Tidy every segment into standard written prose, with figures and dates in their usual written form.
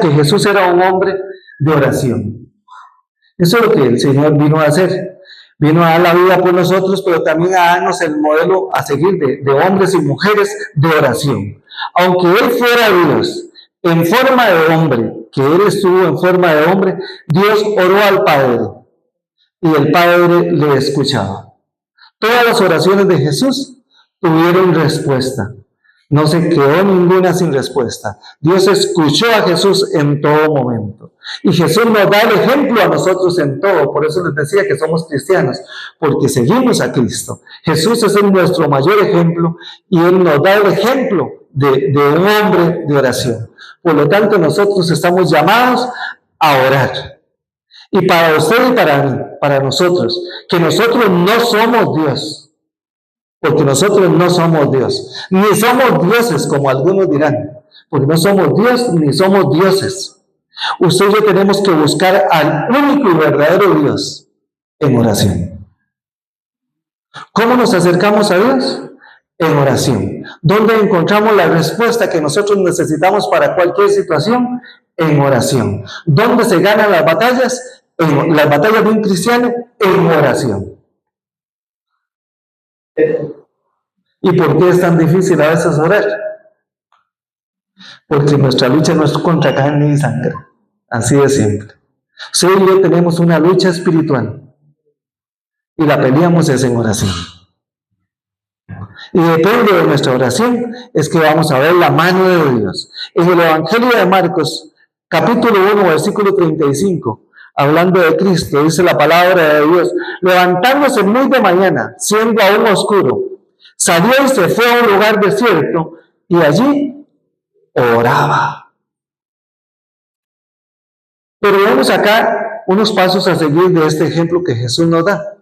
que Jesús era un hombre de oración. Eso es lo que el Señor vino a hacer. Vino a dar la vida por nosotros, pero también a darnos el modelo a seguir de hombres y mujeres de oración. Aunque Él fuera Dios, en forma de hombre, que Él estuvo en forma de hombre, Dios oró al Padre y el Padre le escuchaba. Todas las oraciones de Jesús tuvieron respuesta. No se quedó ninguna sin respuesta. Dios escuchó a Jesús en todo momento. Y Jesús nos da el ejemplo a nosotros en todo. Por eso les decía que somos cristianos, porque seguimos a Cristo. Jesús es nuestro mayor ejemplo y Él nos da el ejemplo de un hombre de oración. Por lo tanto, nosotros estamos llamados a orar. Y para usted y para mí, para nosotros, que nosotros no somos Dios. Porque nosotros no somos Dios, ni somos dioses como algunos dirán, porque no somos Dios ni somos dioses. Usted y yo tenemos que buscar al único y verdadero Dios en oración. ¿Cómo nos acercamos a Dios? En oración. ¿Dónde encontramos la respuesta que nosotros necesitamos para cualquier situación? En oración. ¿Dónde se ganan las batallas? En las batallas de un cristiano, en oración. ¿Y por qué es tan difícil a veces orar? Porque nuestra lucha no es contra carne y sangre. Así de simple. Usted y yo tenemos una lucha espiritual y la peleamos es en oración. Y depende de nuestra oración es que vamos a ver la mano de Dios. En el Evangelio de Marcos, capítulo 1, versículo 35, hablando de Cristo, dice la palabra de Dios: levantándose muy de mañana, siendo aún oscuro, salió y se fue a un lugar desierto y allí oraba. Pero vemos acá unos pasos a seguir de este ejemplo que Jesús nos da.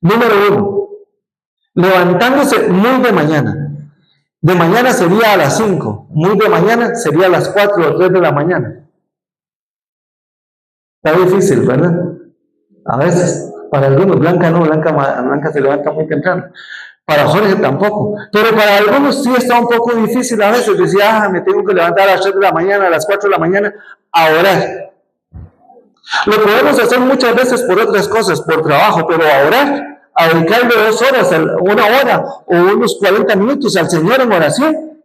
Número 1, levantándose muy de mañana. De mañana sería a las 5, muy de mañana sería a las 4 o 3 de la mañana. Está difícil, ¿verdad? A veces, para algunos, Blanca no, Blanca se levanta muy temprano. Para Jorge tampoco. Pero para algunos sí está un poco difícil a veces. Decía, me tengo que levantar a las 3 de la mañana, a las 4 de la mañana, a orar. Lo podemos hacer muchas veces por otras cosas, por trabajo, pero a orar, a dedicarle 2 horas, 1 hora o unos 40 minutos al Señor en oración.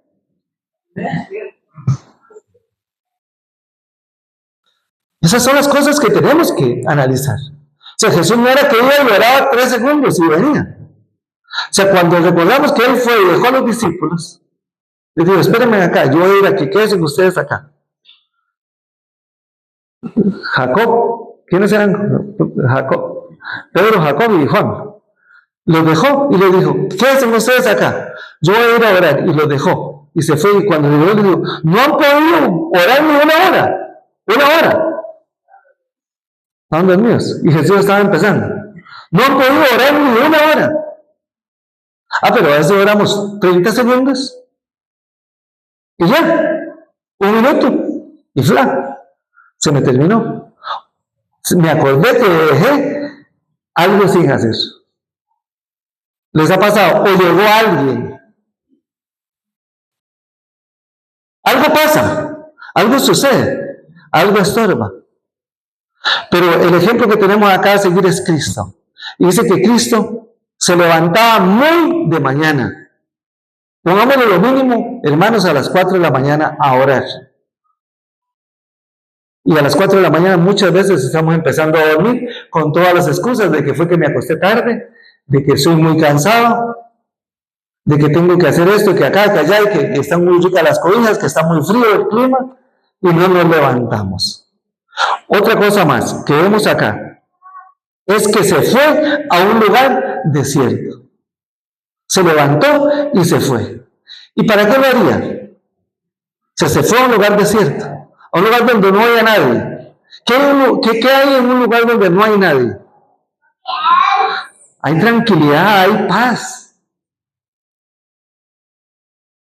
Esas son las cosas que tenemos que analizar. O sea, Jesús no era que iba y oraba 3 segundos y venía. O sea, cuando recordamos que Él fue y dejó a los discípulos, les digo, espérenme acá, yo voy a ir aquí, quédense ustedes acá. Jacob, ¿quiénes eran? Jacob, Pedro, Jacob y Juan. Los dejó y les dijo, quédense ustedes acá, yo voy a ir a orar, y los dejó. Y se fue, y cuando llegó le dijo, no han podido orar ni 1 hora, 1 hora. Estaban dormidos, y Jesús estaba empezando. No han podido orar ni 1 hora. Pero a veces oramos 30 segundos y ya, 1 minuto y se me terminó. Me acordé que dejé algo sin hacer. ¿Les ha pasado? O llegó alguien. Algo pasa, algo sucede, algo estorba. Pero el ejemplo que tenemos acá a seguir es Cristo. Y dice que Cristo se levantaba muy de mañana. Pongámosle lo mínimo, hermanos, a las 4 de la mañana a orar. Y a las 4 de la mañana muchas veces estamos empezando a dormir con todas las excusas de que fue que me acosté tarde, de que soy muy cansado, de que tengo que hacer esto, que acá, que allá, y que están muy ricas las cobijas, que está muy frío el clima, y no nos levantamos. Otra cosa más que vemos acá es que se fue a un lugar desierto. Se levantó y se fue. ¿Y para qué lo haría? O sea, se fue a un lugar desierto, a un lugar donde no haya nadie. ¿Qué hay en un lugar donde no hay nadie? Hay tranquilidad, hay paz.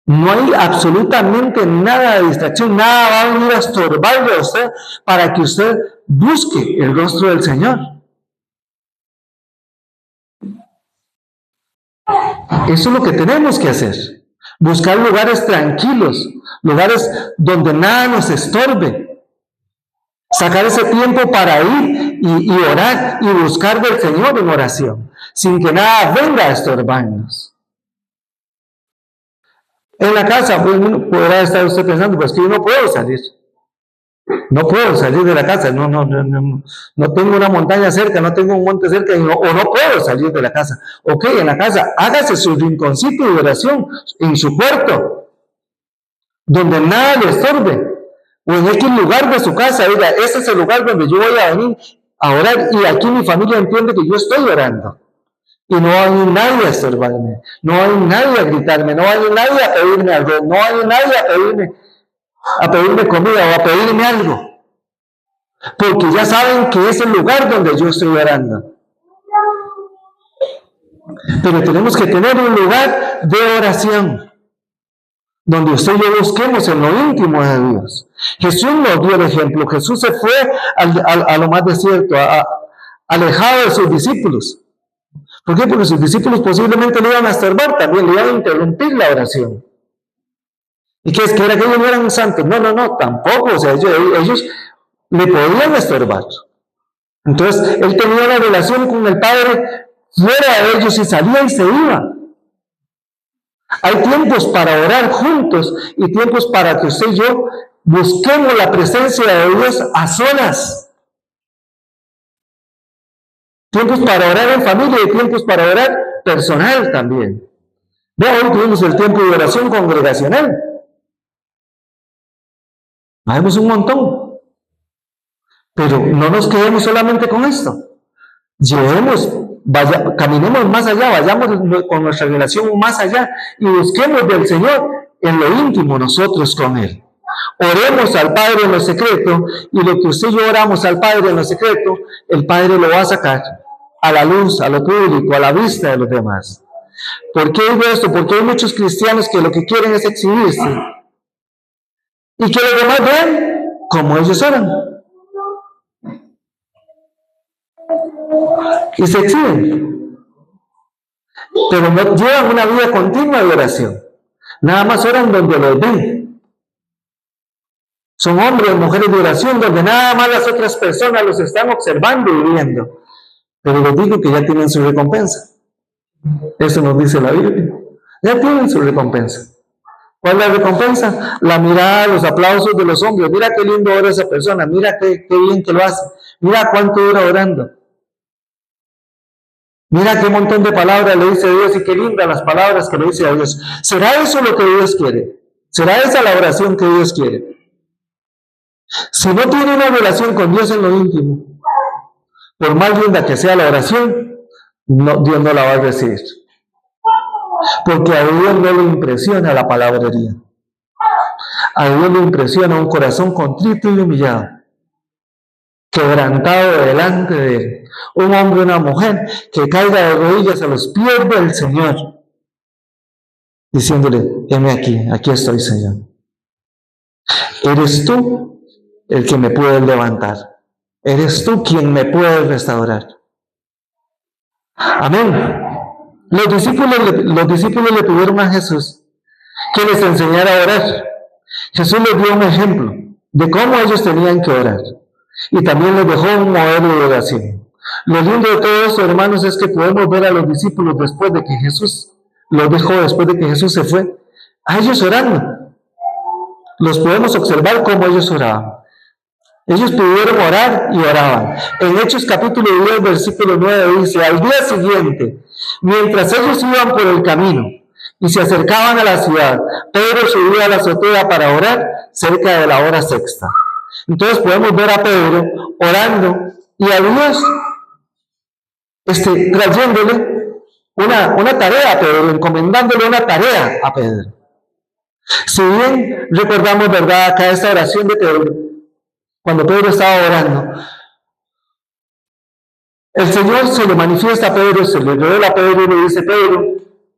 No hay absolutamente nada de distracción, nada va a venir a estorbarle a usted para que usted busque el rostro del Señor. Eso es lo que tenemos que hacer. Buscar lugares tranquilos, lugares donde nada nos estorbe. Sacar ese tiempo para ir y orar y buscar del Señor en oración, sin que nada venga a estorbarnos. En la casa, pues, podrá estar usted pensando, pues que yo no puedo salir. No puedo salir de la casa, no tengo una montaña cerca, no tengo un monte cerca, o no puedo salir de la casa. Ok, en la casa, hágase su rinconcito de oración en su cuarto, donde nada le estorbe, o en X lugar de su casa. Diga, ese es el lugar donde yo voy a venir a orar, y aquí mi familia entiende que yo estoy orando. Y no hay nadie a estorbarme, no hay nadie a gritarme, no hay nadie a pedirme algo, no hay nadie a pedirme comida o a pedirme algo. Porque ya saben que es el lugar donde yo estoy orando. Pero tenemos que tener un lugar de oración, donde usted y yo busquemos en lo íntimo de Dios. Jesús nos dio el ejemplo. Jesús se fue a lo más desierto, alejado de sus discípulos. ¿Por qué? Porque sus discípulos posiblemente le iban a estorbar, también le iban a interrumpir la oración. ¿Y qué es? ¿Que era que ellos no eran santos? No, tampoco. O sea, ellos le podían estorbar. Entonces, él tenía una relación con el Padre fuera de ellos y salía y se iba. Hay tiempos para orar juntos y tiempos para que usted y yo busquemos la presencia de Dios a solas. Tiempos para orar en familia y tiempos para orar personal también. Vea, hoy tuvimos el tiempo de oración congregacional. Hacemos un montón. Pero no nos quedemos solamente con esto. Caminemos más allá, vayamos con nuestra relación más allá y busquemos del Señor en lo íntimo nosotros con Él. Oremos al Padre en lo secreto, y lo que usted y yo oramos al Padre en lo secreto, el Padre lo va a sacar a la luz, a lo público, a la vista de los demás. ¿Por qué digo esto? Porque hay muchos cristianos que lo que quieren es exhibirse y que los demás vean cómo ellos oran. Y se exhiben, pero no llevan una vida continua de oración. Nada más oran donde los ven. Son hombres o mujeres de oración donde nada más las otras personas los están observando y viendo. Pero les digo que ya tienen su recompensa. Eso nos dice la Biblia. Ya tienen su recompensa. ¿Cuál es la recompensa? La mirada, los aplausos de los hombres. Mira qué lindo ora esa persona. Mira qué bien que lo hace. Mira cuánto dura orando. Mira qué montón de palabras le dice a Dios y qué lindas las palabras que le dice a Dios. ¿Será eso lo que Dios quiere? ¿Será esa la oración que Dios quiere? Si no tiene una relación con Dios en lo íntimo, por más linda que sea la oración, Dios no la va a recibir. Porque a Dios no le impresiona la palabrería. A Dios le impresiona un corazón contrito y humillado, quebrantado delante de Él. Un hombre o una mujer que caiga de rodillas a los pies del Señor, diciéndole: heme aquí estoy, Señor. Eres tú el que me puedes levantar. Eres tú quien me puedes restaurar. Amén. Los discípulos le pidieron a Jesús que les enseñara a orar. Jesús les dio un ejemplo de cómo ellos tenían que orar. Y también les dejó un modelo de oración. Lo lindo de todo esto, hermanos, es que podemos ver a los discípulos después de que Jesús los dejó, después de que Jesús se fue, a ellos orando. Los podemos observar cómo ellos oraban. Ellos pudieron orar y oraban. En Hechos capítulo 10, versículo 9 dice: al día siguiente, mientras ellos iban por el camino y se acercaban a la ciudad, Pedro subió a la azotea para orar cerca de la hora sexta. Entonces podemos ver a Pedro orando y a Dios trayéndole una tarea a Pedro, encomendándole una tarea a Pedro. Si bien recordamos, ¿verdad?, acá esta oración de Pedro, cuando Pedro estaba orando, el Señor se le manifiesta a Pedro, se le revela a Pedro y le dice: Pedro,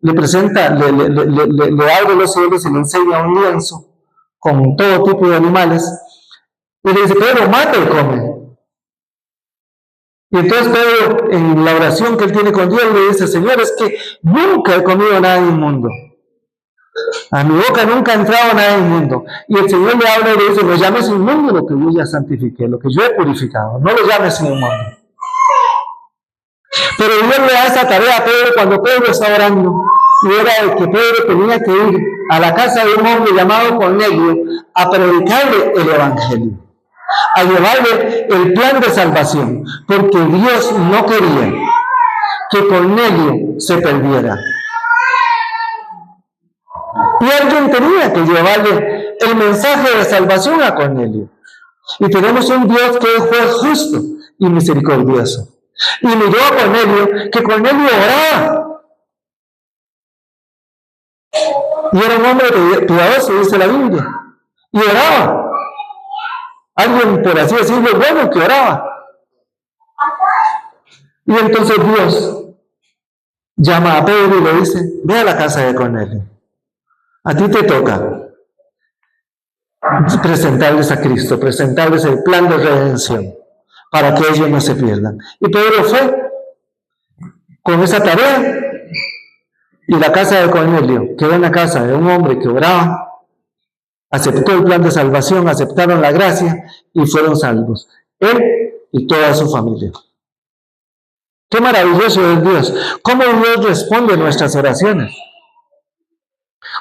le presenta, le abre los cielos y le enseña un lienzo con todo tipo de animales, y le dice: Pedro, mata y come. Y entonces Pedro, en la oración que él tiene con Dios, le dice: Señor, es que nunca he comido nada inmundo. A mi boca nunca ha entrado nada inmundo. Y el Señor le habla y le dice, no llames inmundo lo que yo ya santifiqué, lo que yo he purificado. No lo llames inmundo. Pero Dios le da esa tarea a Pedro cuando Pedro está orando. Y era que Pedro tenía que ir a la casa de un hombre llamado Cornelio a predicarle el Evangelio, a llevarle el plan de salvación, porque Dios no quería que Cornelio se perdiera. Y alguien tenía que llevarle el mensaje de salvación a Cornelio. Y tenemos un Dios que es juez justo y misericordioso. Y miró a Cornelio, que Cornelio oraba. Y era un hombre piadoso, dice la Biblia. Y oraba. Alguien, por así decirlo, bueno que oraba. Y entonces Dios llama a Pedro y le dice, ve a la casa de Cornelio. A ti te toca presentarles a Cristo, presentarles el plan de redención para que ellos no se pierdan. Y Pedro fue con esa tarea y la casa de Cornelio quedó en la casa de un hombre que oraba, aceptó el plan de salvación, aceptaron la gracia y fueron salvos, él y toda su familia. Qué maravilloso es Dios. ¿Cómo Dios responde a nuestras oraciones?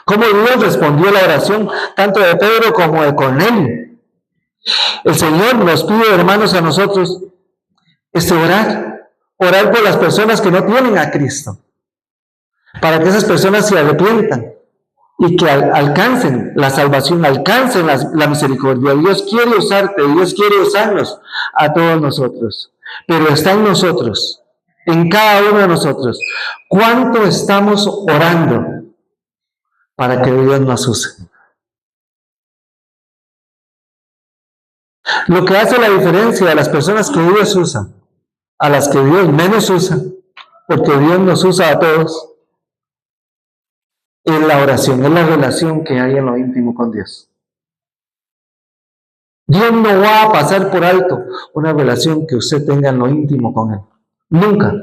¿Cómo Dios respondió a la oración tanto de Pedro como de Cornelio? El Señor nos pide, hermanos, a nosotros orar por las personas que no tienen a Cristo, para que esas personas se arrepientan y que alcancen la salvación, alcancen la misericordia. Dios quiere usarte, Dios quiere usarnos a todos nosotros, pero está en nosotros, en cada uno de nosotros. ¿Cuánto estamos orando para que Dios nos use? Lo que hace la diferencia de las personas que Dios usa a las que Dios menos usa, porque Dios nos usa a todos, es la oración, es la relación que hay en lo íntimo con Dios. Dios no va a pasar por alto una relación que usted tenga en lo íntimo con Él. Nunca.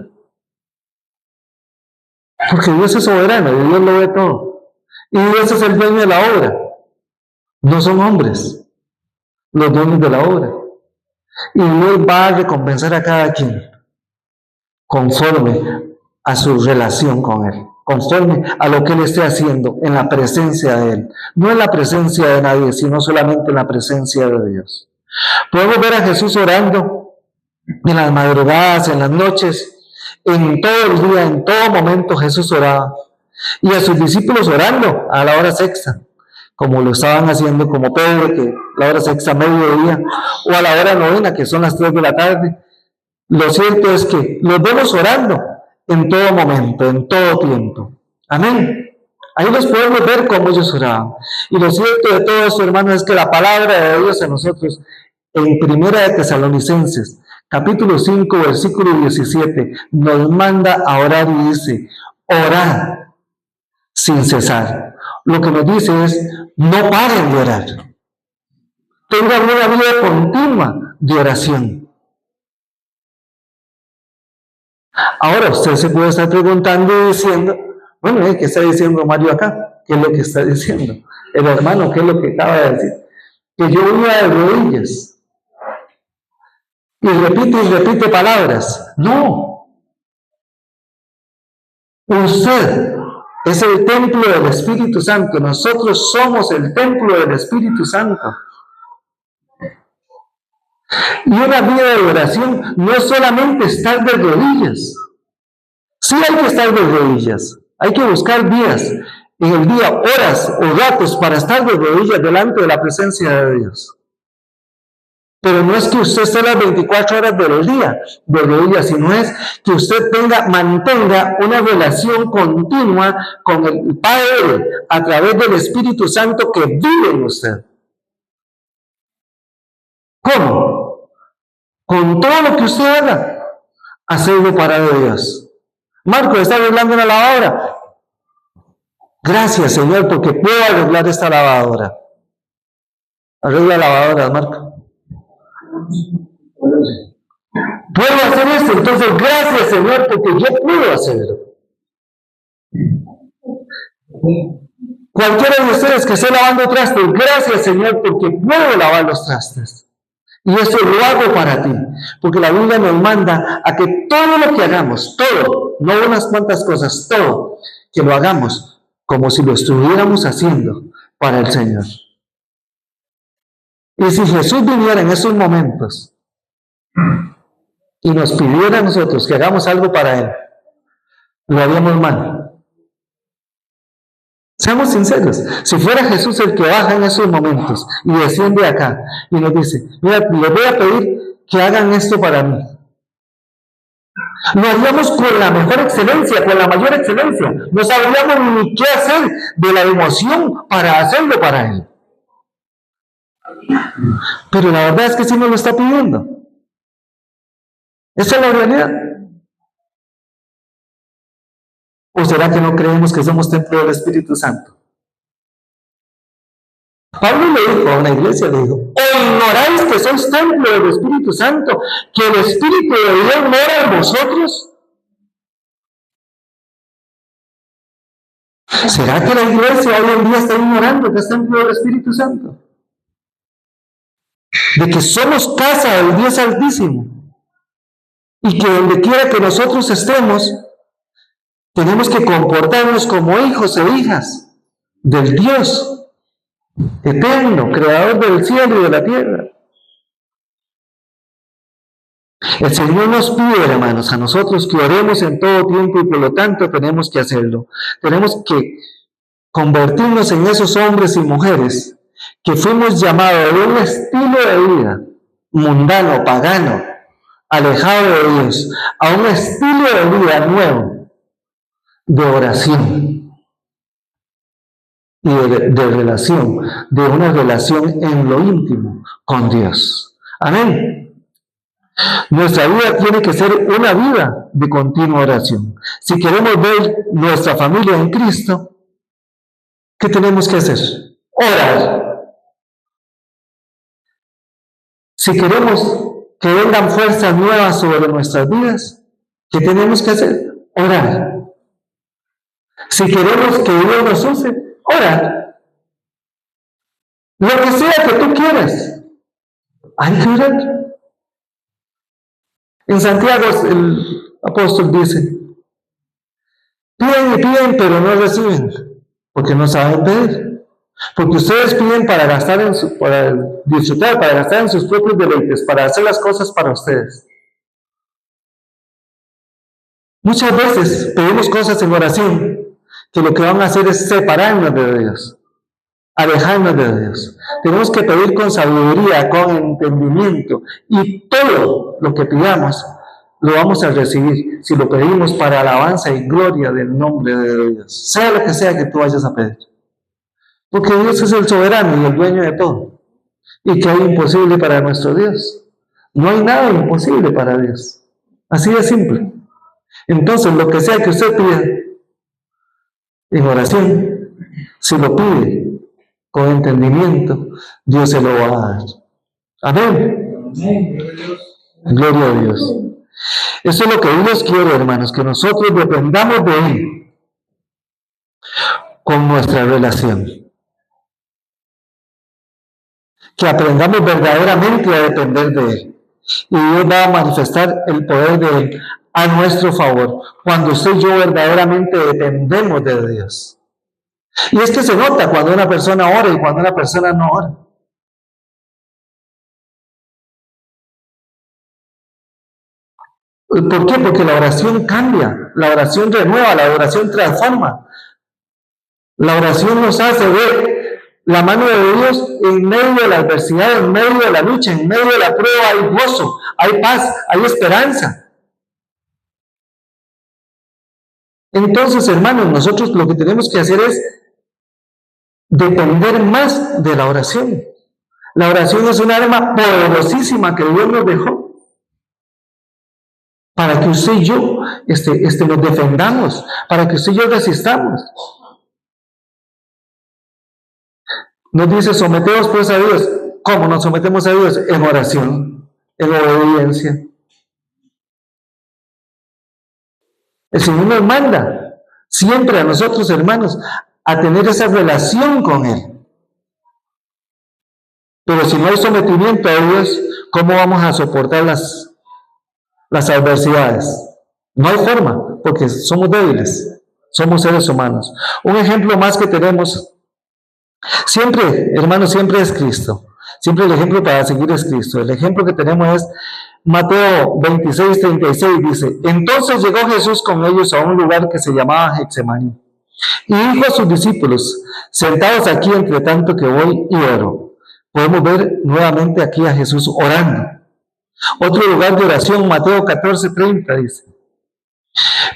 Porque Dios es soberano y Dios lo ve todo. Y Dios es el dueño de la obra. No son hombres los dueños de la obra. Y Dios va a recompensar a cada quien conforme a su relación con Él, conforme a lo que Él esté haciendo en la presencia de Él. No en la presencia de nadie, sino solamente en la presencia de Dios. Podemos ver a Jesús orando en las madrugadas, en las noches, en todo el día, en todo momento Jesús oraba. Y a sus discípulos orando a la hora sexta, como lo estaban haciendo, como Pedro, que la hora sexta, mediodía, o a la hora novena, que son las 3 de la tarde. Lo cierto es que los vemos orando en todo momento, en todo tiempo. Amén. Ahí los podemos ver cómo ellos oraban. Y lo cierto de todo esto, hermanos, es que la palabra de Dios a nosotros, en Primera de Tesalonicenses, capítulo 5, versículo 17, nos manda a orar y dice, orad sin cesar. Lo que nos dice es, no paren de orar. Tengan una vida continua de oración. Ahora usted se puede estar preguntando y diciendo, bueno, ¿qué está diciendo Mario acá? ¿Qué es lo que está diciendo? El hermano, ¿qué es lo que acaba de decir? Que yo iba de rodillas y repite palabras. No. Usted es el templo del Espíritu Santo. Nosotros somos el templo del Espíritu Santo. Y una vida de oración no es solamente estar de rodillas. Sí hay que estar de rodillas. Hay que buscar días en el día, horas o ratos para estar de rodillas delante de la presencia de Dios. Pero no es que usted esté las 24 horas del día de rodillas, sino es que usted mantenga una relación continua con el Padre a través del Espíritu Santo que vive en usted. ¿Cómo? Con todo lo que usted haga, hacerlo para Dios. Marco, ¿está arreglando una lavadora? Gracias, Señor, porque puedo arreglar esta lavadora. Arregla lavadoras, Marco. Puedo hacer esto, entonces gracias, Señor, porque yo puedo hacerlo. Cualquiera de ustedes que esté lavando trastes, gracias Señor porque puedo lavar los trastes. Y eso lo hago para ti, porque la Biblia nos manda a que todo lo que hagamos, todo, no unas cuantas cosas, todo, que lo hagamos como si lo estuviéramos haciendo para el Señor. Y si Jesús viniera en esos momentos y nos pidiera a nosotros que hagamos algo para Él, lo haríamos mal. Seamos sinceros, si fuera Jesús el que baja en esos momentos y desciende acá y nos dice, mira, les voy a pedir que hagan esto para mí, lo haríamos con la mejor excelencia, con la mayor excelencia, no sabríamos ni qué hacer de la emoción para hacerlo para Él. Pero la verdad es que sí nos lo está pidiendo. ¿Esa es la realidad? ¿O será que no creemos que somos templo del Espíritu Santo? Pablo le dijo a una iglesia, le dijo, ¿o ignoráis que sois templo del Espíritu Santo, que el Espíritu de Dios mora en vosotros? ¿Será que la iglesia hoy en día está ignorando que es templo del Espíritu Santo? De que somos casa del Dios Altísimo y que donde quiera que nosotros estemos, tenemos que comportarnos como hijos e hijas del Dios eterno, creador del cielo y de la tierra. El Señor nos pide, hermanos, a nosotros que oremos en todo tiempo y por lo tanto tenemos que hacerlo. Tenemos que convertirnos en esos hombres y mujeres que fuimos llamados de un estilo de vida mundano, pagano, alejado de Dios, a un estilo de vida nuevo, de oración y de relación, de una relación en lo íntimo con Dios. Amén. Nuestra vida tiene que ser una vida de continua oración. Si queremos ver nuestra familia en Cristo, ¿qué tenemos que hacer? Orar. Si queremos que vengan fuerzas nuevas sobre nuestras vidas, ¿qué tenemos que hacer? Orar. Si queremos que Dios nos use, orar. Lo que sea que tú quieras, hay que orar. En Santiago el apóstol dice, piden y piden, pero no reciben, porque no saben pedir. Porque ustedes piden para gastar para disfrutar, para gastar en sus propios deleites, para hacer las cosas para ustedes. Muchas veces pedimos cosas en oración que lo que van a hacer es separarnos de Dios, alejarnos de Dios. Tenemos que pedir con sabiduría, con entendimiento, y todo lo que pidamos lo vamos a recibir si lo pedimos para alabanza y gloria del nombre de Dios, sea lo que sea que tú vayas a pedir. Porque Dios es el soberano y el dueño de todo. ¿Y qué hay imposible para nuestro Dios? No hay nada imposible para Dios. Así de simple. Entonces, lo que sea que usted pida en oración, si lo pide con entendimiento, Dios se lo va a dar. Amén. Gloria a Dios. Eso es lo que Dios quiere, hermanos, que nosotros dependamos de Él con nuestra relación. Que aprendamos verdaderamente a depender de Él. Y Dios va a manifestar el poder de Él a nuestro favor, cuando usted y yo verdaderamente dependemos de Dios. Y es que se nota cuando una persona ora y cuando una persona no ora. ¿Por qué? Porque la oración cambia, la oración renueva, la oración transforma. La oración nos hace ver la mano de Dios en medio de la adversidad, en medio de la lucha, en medio de la prueba. Hay gozo, hay paz, hay esperanza. Entonces, hermanos, nosotros lo que tenemos que hacer es depender más de la oración. La oración es una arma poderosísima que Dios nos dejó para que usted y yo nos defendamos, para que usted y yo resistamos. Nos dice, someteos pues a Dios. ¿Cómo nos sometemos a Dios? En oración, en obediencia. El Señor nos manda siempre a nosotros, hermanos, a tener esa relación con Él. Pero si no hay sometimiento a Dios, ¿cómo vamos a soportar las adversidades? No hay forma, porque somos débiles, somos seres humanos. Un ejemplo más que tenemos, siempre, hermanos, siempre es Cristo. Siempre el ejemplo para seguir es Cristo. El ejemplo que tenemos es Mateo 26:36, dice: entonces llegó Jesús con ellos a un lugar que se llamaba Getsemaní, y dijo a sus discípulos: sentados aquí entre tanto que voy y oro. Podemos ver nuevamente aquí a Jesús orando. Otro lugar de oración, Mateo 14:30, dice: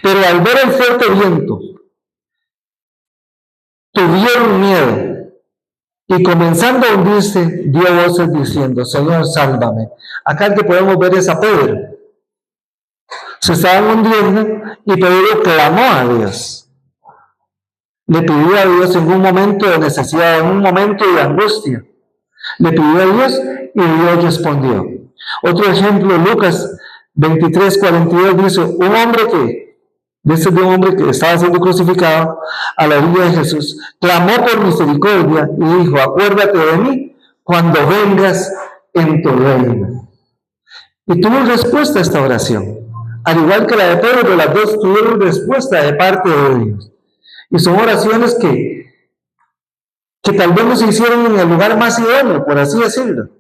pero al ver el fuerte viento, tuvieron miedo, y comenzando a hundirse, dio voces diciendo: Señor, sálvame. Acá el que podemos ver es a Pedro. Se estaban hundiendo y Pedro clamó a Dios. Le pidió a Dios en un momento de necesidad, en un momento de angustia. Le pidió a Dios y Dios respondió. Otro ejemplo, Lucas 23:42 dice: un hombre que estaba siendo crucificado a la orilla de Jesús, clamó por misericordia y dijo: acuérdate de mí cuando vengas en tu reino. Y tuvo respuesta a esta oración. Al igual que la de Pedro, las dos tuvieron respuesta de parte de Dios. Y son oraciones que tal vez no se hicieron en el lugar más idóneo, por así decirlo,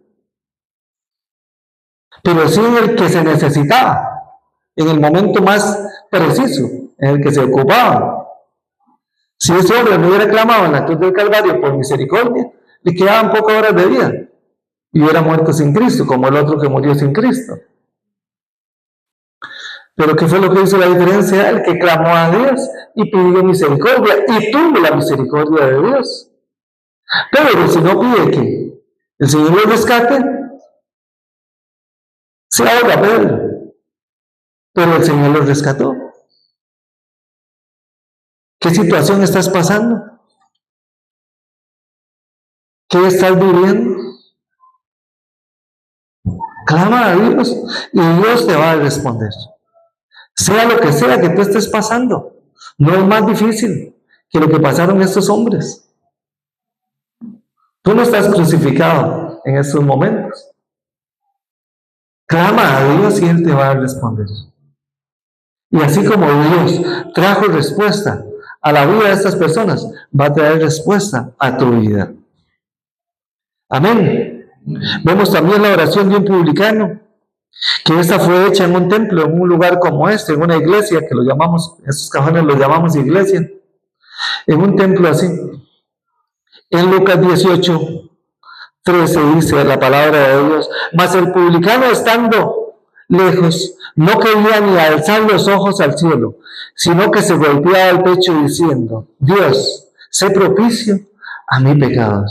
pero sí en el que se necesitaba, en el momento más preciso, en el que se ocupaba. Si ese hombre no hubiera clamado en la cruz del Calvario por misericordia, le quedaban pocas horas de vida y hubiera muerto sin Cristo, como el otro que murió sin Cristo. Pero ¿qué fue lo que hizo la diferencia? El que clamó a Dios y pidió misericordia, y tuvo la misericordia de Dios. Pero si no pide que el Señor lo rescate, se ahoga Pedro. Pero el Señor lo rescató. ¿Qué situación estás pasando? ¿Qué estás viviendo? Clama a Dios y Dios te va a responder. Sea lo que sea que tú estés pasando, no es más difícil que lo que pasaron estos hombres. Tú no estás crucificado en estos momentos. Clama a Dios y Él te va a responder. Y así como Dios trajo respuesta a la vida de estas personas, va a traer respuesta a tu vida. Amén. Vemos también la oración de un publicano, que esta fue hecha en un templo, en un lugar como este, en una iglesia, que lo llamamos, esos cajones los llamamos iglesia, en un templo así. En Lucas 18:13 dice la palabra de Dios: mas el publicano, estando lejos, no quería ni alzar los ojos al cielo, sino que se golpeaba el pecho diciendo: Dios, sé propicio a mi pecador.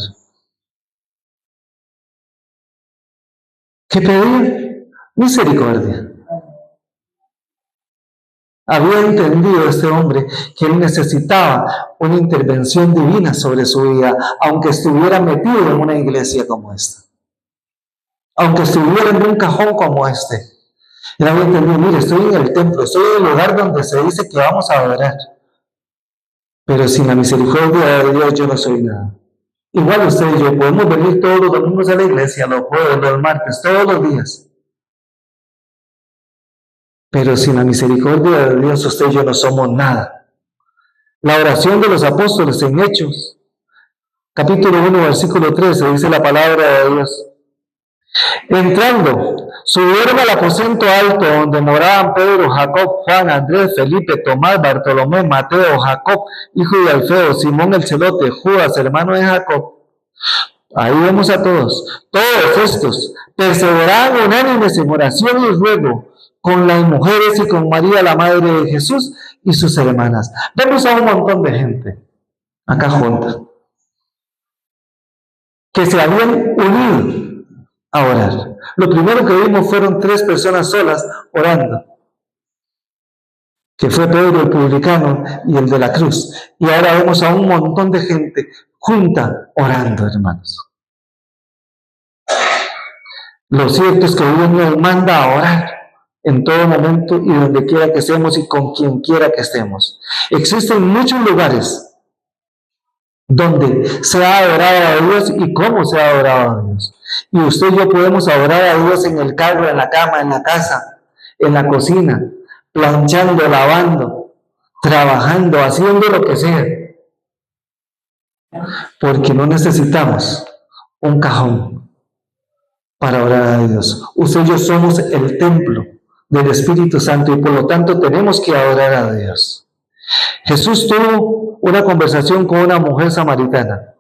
¿Qué pedía? Misericordia. Había entendido este hombre que él necesitaba una intervención divina sobre su vida, aunque estuviera metido en una iglesia como esta, aunque estuviera en un cajón como este. Él había entendido: mire, estoy en el templo, estoy en el lugar donde se dice que vamos a adorar, pero sin la misericordia de Dios yo no soy nada. Igual usted y yo podemos venir todos los domingos a la iglesia, los jueves, los martes, todos los días, pero sin la misericordia de Dios usted y yo no somos nada. La oración de los apóstoles en Hechos, capítulo 1, versículo 13, dice la palabra de Dios: entrando, subieron al aposento alto donde moraban Pedro, Jacob, Juan, Andrés, Felipe, Tomás, Bartolomé, Mateo, Jacob, hijo de Alfeo, Simón el celote, Judas, hermano de Jacob. Ahí vemos a todos. Todos estos perseveraban unánimes en oración y ruego con las mujeres y con María, la madre de Jesús, y sus hermanas. Vemos a un montón de gente acá junta que se habían unido a orar. Lo primero que vimos fueron 3 personas solas orando, que fue Pedro el publicano y el de la cruz. Y ahora vemos a un montón de gente junta orando, hermanos. Lo cierto es que Dios nos manda a orar en todo momento y donde quiera que estemos y con quien quiera que estemos. Existen muchos lugares donde se ha adorado a Dios y cómo se ha adorado a Dios. Y usted y yo podemos adorar a Dios en el carro, en la cama, en la casa, en la cocina, planchando, lavando, trabajando, haciendo lo que sea, porque no necesitamos un cajón para orar a Dios. Usted y yo somos el templo del Espíritu Santo y por lo tanto tenemos que adorar a Dios. Jesús tuvo una conversación con una mujer samaritana.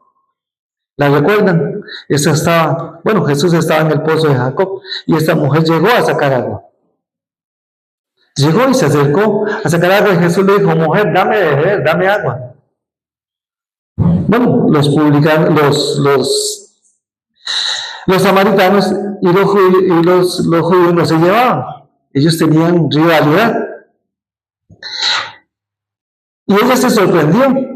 ¿La recuerdan? Jesús estaba en el pozo de Jacob y esta mujer llegó a sacar agua. Llegó y se acercó a sacar agua y Jesús le dijo: mujer, dame de beber, dame agua. Bueno, los samaritanos y los judíos no se llevaban. Ellos tenían rivalidad. Y ella se sorprendió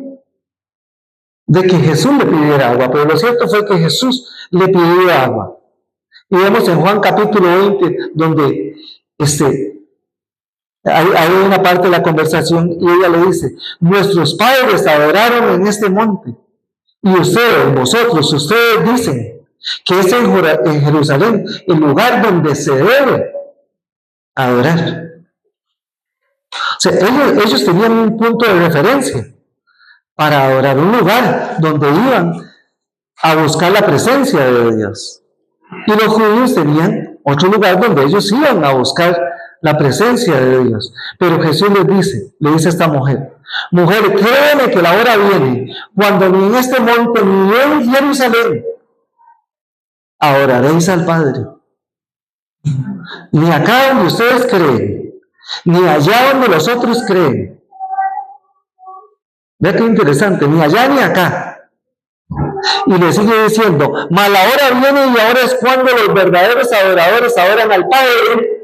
de que Jesús le pidiera agua, pero lo cierto fue que Jesús le pidió agua. Y vemos en Juan capítulo 20, donde hay una parte de la conversación y ella le dice: nuestros padres adoraron en este monte, y vosotros dicen que es en Jerusalén el lugar donde se debe adorar. O sea, ellos tenían un punto de referencia para adorar, un lugar donde iban a buscar la presencia de Dios. Y los judíos tenían otro lugar donde ellos iban a buscar la presencia de Dios. Pero Jesús le dice a esta mujer: mujer, créeme que la hora viene cuando ni en este monte ni en Jerusalén adoraréis al Padre. Ni acá donde ustedes creen, ni allá donde los otros creen. Vea qué interesante, ni allá ni acá. Y le sigue diciendo: mas la hora viene y ahora es cuando los verdaderos adoradores adoran al Padre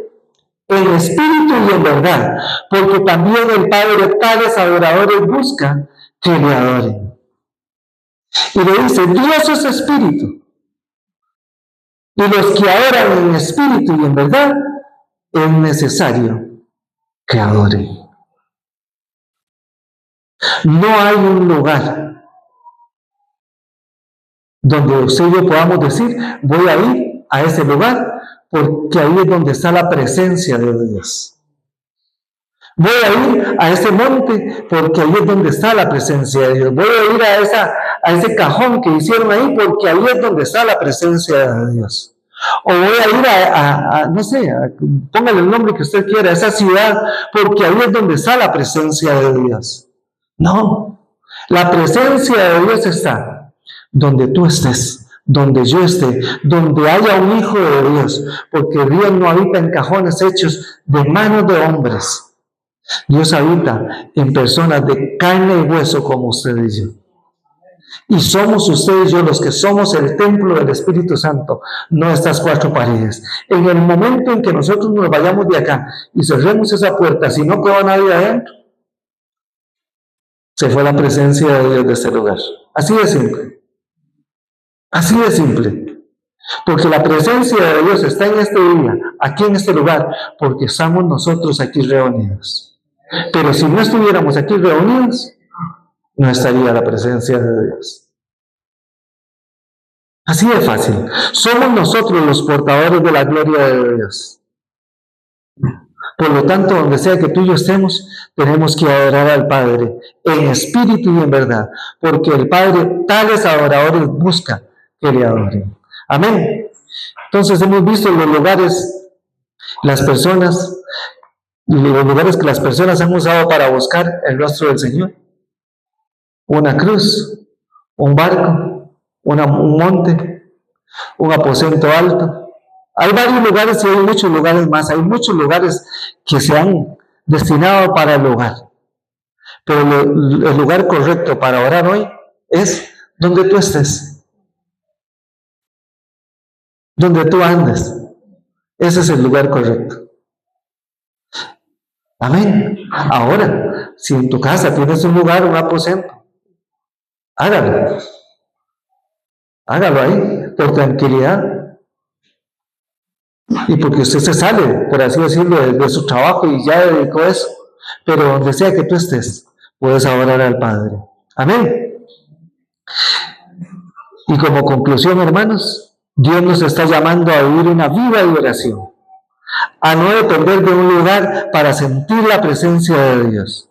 en espíritu y en verdad, porque también el Padre tales adoradores busca que le adoren. Y le dice: Dios es espíritu, y los que adoran en espíritu y en verdad es necesario que adoren. No hay un lugar donde usted y yo podamos decir: voy a ir a ese lugar porque ahí es donde está la presencia de Dios. Voy a ir a ese monte porque ahí es donde está la presencia de Dios. Voy a ir a ese cajón que hicieron ahí porque ahí es donde está la presencia de Dios. O voy a ir póngale el nombre que usted quiera, a esa ciudad porque ahí es donde está la presencia de Dios. No, la presencia de Dios está donde tú estés, donde yo esté, donde haya un hijo de Dios, porque Dios no habita en cajones hechos de manos de hombres. Dios habita en personas de carne y hueso como usted y yo. Y somos usted y yo los que somos el templo del Espíritu Santo, no estas cuatro paredes. En el momento en que nosotros nos vayamos de acá y cerremos esa puerta, si no quedó nadie adentro, se fue la presencia de Dios de este lugar. Así de simple. Así de simple. Porque la presencia de Dios está en este día, aquí en este lugar, porque estamos nosotros aquí reunidos. Pero si no estuviéramos aquí reunidos, no estaría la presencia de Dios. Así de fácil. Somos nosotros los portadores de la gloria de Dios. Por lo tanto, donde sea que tú y yo estemos, tenemos que adorar al Padre en espíritu y en verdad, porque el Padre tales adoradores busca que le adoren. Amén. Entonces hemos visto los lugares que las personas han usado para buscar el rostro del Señor. Una cruz, un barco, un monte, un aposento alto. Hay varios lugares y hay muchos lugares más. Hay muchos lugares que se han destinado para el hogar. Pero el lugar correcto para orar hoy es donde tú estés. Donde tú andes. Ese es el lugar correcto. Amén. Ahora, si en tu casa tienes un lugar, un aposento, hágalo. Hágalo ahí, por tranquilidad. Y porque usted se sale, por así decirlo, de su trabajo y ya dedicó eso. Pero donde sea que tú estés, puedes adorar al Padre. Amén. Y como conclusión, hermanos, Dios nos está llamando a vivir una vida de oración, a no depender de un lugar para sentir la presencia de Dios,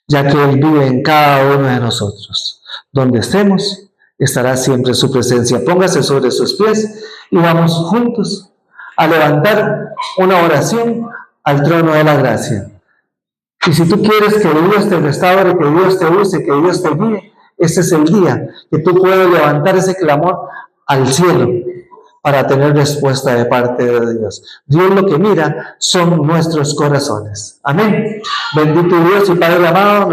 ya que Él vive en cada uno de nosotros. Donde estemos, estará siempre su presencia. Póngase sobre sus pies y vamos juntos a levantar una oración al trono de la gracia. Y si tú quieres que Dios te restaure, que Dios te use, que Dios te guíe, ese es el día que tú puedes levantar ese clamor al cielo para tener respuesta de parte de Dios. Dios lo que mira son nuestros corazones. Amén. Bendito Dios y Padre amado.